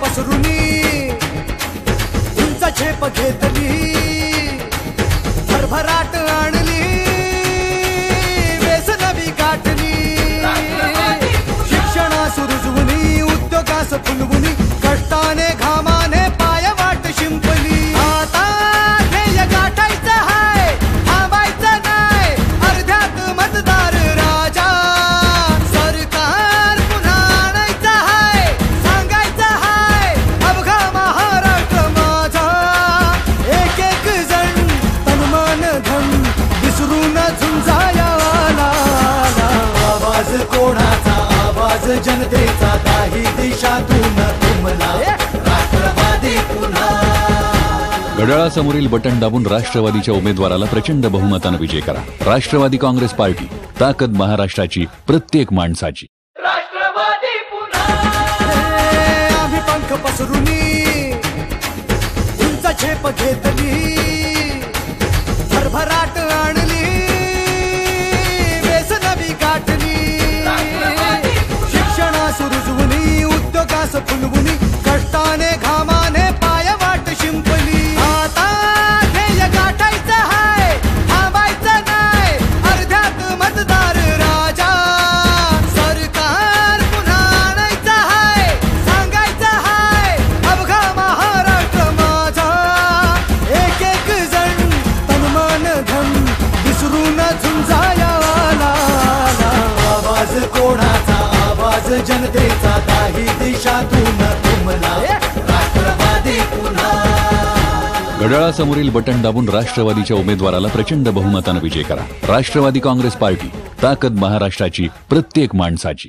पसरुनी उंच झेप घेतली भरभराट आणली वेस नवी गाठली शिक्षणास रुजवुनी उद्योगास फुलवुनी कष्टाने घामाने पाय वाट शिंपली आता ध्येय गाठायचं हाय थांबायचं नाही अर्ध्यात मतदार राजा सरकार पुन्हा आणायचं हाय सांगायचं हाय अवघा महाराष्ट्र माझा एक एक जण तनमान धन विसरून झुंजाया आवाज कोणाचा आवाज जनतेचा काही दिशातून तुमला राष्ट्रवादी पुन्हा घड्याळासमोरील बटन दाबून राष्ट्रवादीच्या उमेदवाराला प्रचंड बहुमतानं विजय करा। राष्ट्रवादी काँग्रेस पार्टी, ताकद महाराष्ट्राची, प्रत्येक माणसाची। राष्ट्रवादी पुन्हा आम्ही पंख पसरुनी उंच झेप घेतली भरभराट आणली वेस नवी गाठली शिक्षणास रुजवुनी उद्योगास फुलवुनी कष्टाने घामाने पाय वाट शिंपली आता ध्येय गाठायचं हाय थांबायचं नाही अर्ध्यात मतदार राजा सरकार पुन्हा आणायचं हाय सांगायचं हाय अवघा महाराष्ट्र माझा एक एक जण तनमान धन विसरून झुंजाया आवाज कोणाचा आवाज जनतेचा काही दिशातून तुमला राष्ट्रवादी पुन्हा घड्याळासमोरील बटन दाबून राष्ट्रवादीच्या उमेदवाराला प्रचंड बहुमतानं विजय करा। राष्ट्रवादी काँग्रेस पार्टी, ताकद महाराष्ट्राची, प्रत्येक माणसाची।